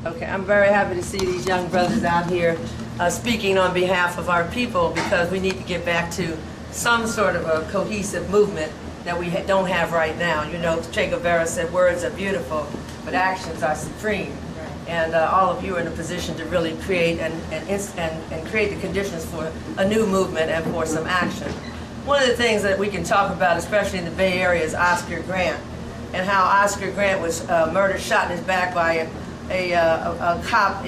Okay, I'm very happy to see these young brothers out here speaking on behalf of our people, because we need to get back to some sort of a cohesive movement that we don't have right now. You know, Che Guevara said words are beautiful, but actions are supreme. And all of you are in a position to really create and create the conditions for a new movement and for some action. One of the things that we can talk about, especially in the Bay Area, is Oscar Grant, and how Oscar Grant was murdered, shot in his back by a cop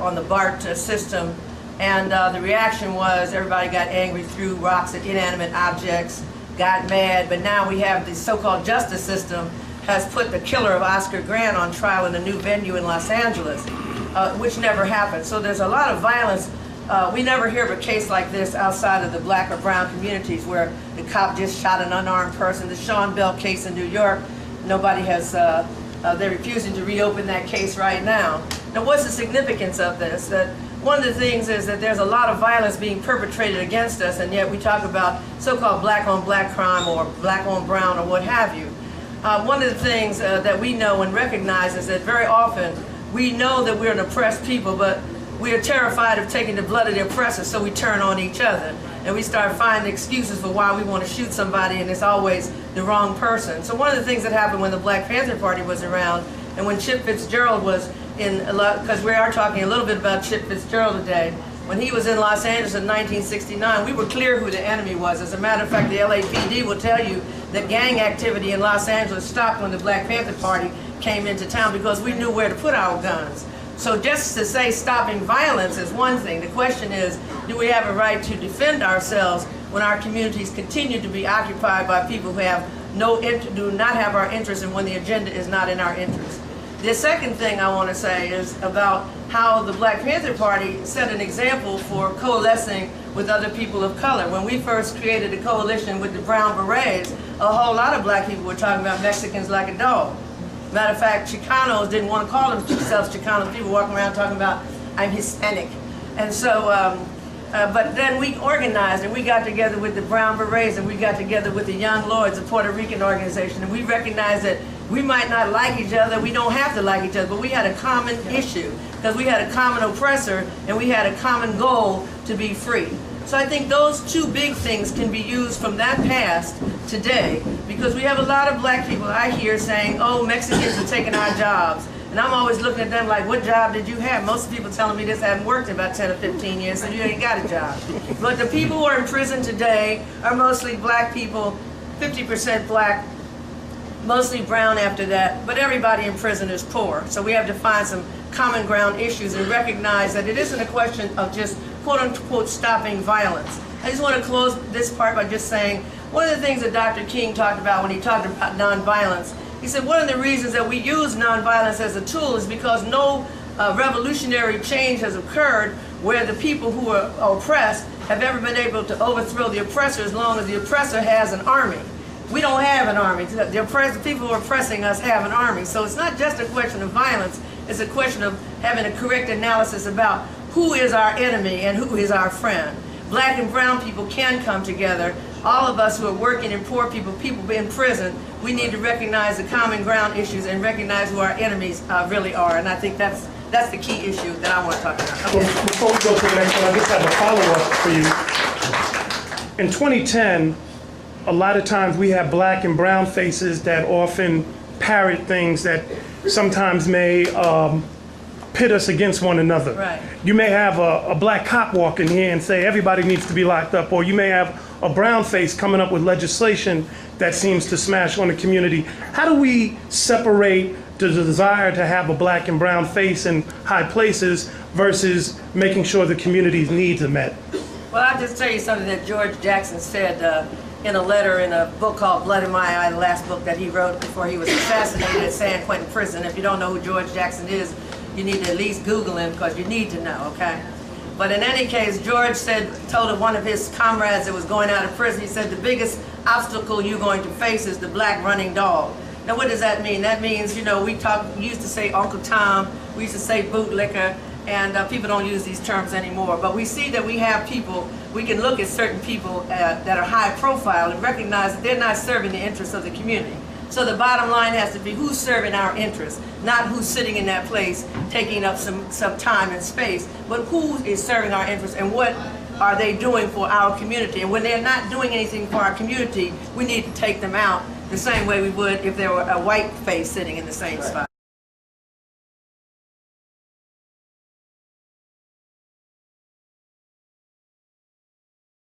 on the BART system, and the reaction was everybody got angry, threw rocks at inanimate objects, got mad. But now we have the so-called justice system has put the killer of Oscar Grant on trial in a new venue in Los Angeles, which never happened. So there's a lot of violence. We never hear of a case like this outside of the black or brown communities, where the cop just shot an unarmed person. The Sean Bell case in New York, nobody has, they're refusing to reopen that case right now. Now, what's the significance of this? That one of the things is that there's a lot of violence being perpetrated against us, and yet we talk about so-called black-on-black crime or black-on-brown or what have you. One of the things that we know and recognize is that very often we know that we're an oppressed people, but we are terrified of taking the blood of the oppressor, so we turn on each other. And we start finding excuses for why we want to shoot somebody, and it's always the wrong person. So one of the things that happened when the Black Panther Party was around, and when Chip Fitzgerald was in, because we are talking a little bit about Chip Fitzgerald today, when he was in Los Angeles in 1969, we were clear who the enemy was. As a matter of fact, the LAPD will tell you that gang activity in Los Angeles stopped when the Black Panther Party came into town, because we knew where to put our guns. So just to say stopping violence is one thing. The question is, do we have a right to defend ourselves when our communities continue to be occupied by people who have do not have our interest, and when the agenda is not in our interest? The second thing I want to say is about how the Black Panther Party set an example for coalescing with other people of color. When we first created a coalition with the Brown Berets, a whole lot of black people were talking about Mexicans like a dog. Matter of fact, Chicanos didn't want to call themselves Chicanos. People walking around talking about, I'm Hispanic. And so, but then we organized, and we got together with the Brown Berets, and we got together with the Young Lords, a Puerto Rican organization, and we recognized that we might not like each other, we don't have to like each other, but we had a common issue, because we had a common oppressor, and we had a common goal to be free. So I think those two big things can be used from that past today, because we have a lot of black people I hear saying, oh, Mexicans are taking our jobs. And I'm always looking at them like, what job did you have? Most people telling me this haven't worked in about 10 or 15 years, so you ain't got a job. But the people who are in prison today are mostly black people, 50% black, mostly brown after that, but everybody in prison is poor. So we have to find some common ground issues and recognize that it isn't a question of just quote-unquote stopping violence. I just want to close this part by just saying, one of the things that Dr. King talked about when he talked about nonviolence, he said one of the reasons that we use nonviolence as a tool is because no revolutionary change has occurred where the people who are oppressed have ever been able to overthrow the oppressor as long as the oppressor has an army. We don't have an army. The people who are oppressing us have an army. So it's not just a question of violence, it's a question of having a correct analysis about who is our enemy and who is our friend. Black and brown people can come together. All of us who are working and poor people, people in prison, we need to recognize the common ground issues and recognize who our enemies really are. And I think that's the key issue that I want to talk about. Okay. Well, before we go to the next one, I just have a follow-up for you. In 2010, a lot of times we have black and brown faces that often parrot things that sometimes may pit us against one another. Right. You may have a black cop walk in here and say everybody needs to be locked up, or you may have a brown face coming up with legislation that seems to smash on the community. How do we separate the desire to have a black and brown face in high places versus making sure the community's needs are met? Well, I'll just tell you something that George Jackson said in a letter in a book called Blood in My Eye, the last book that he wrote before he was assassinated at San Quentin Prison. If you don't know who George Jackson is, you need to at least Google him, because you need to know, okay? But in any case, George told one of his comrades that was going out of prison, he said, the biggest obstacle you're going to face is the black running dog. Now what does that mean? That means, you know, we used to say Uncle Tom, we used to say bootlicker, and people don't use these terms anymore. But we see that we have people, we can look at certain people that are high profile and recognize that they're not serving the interests of the community. So the bottom line has to be who's serving our interests, not who's sitting in that place taking up some time and space, but who is serving our interests and what are they doing for our community. And when they're not doing anything for our community, we need to take them out the same way we would if there were a white face sitting in the same spot.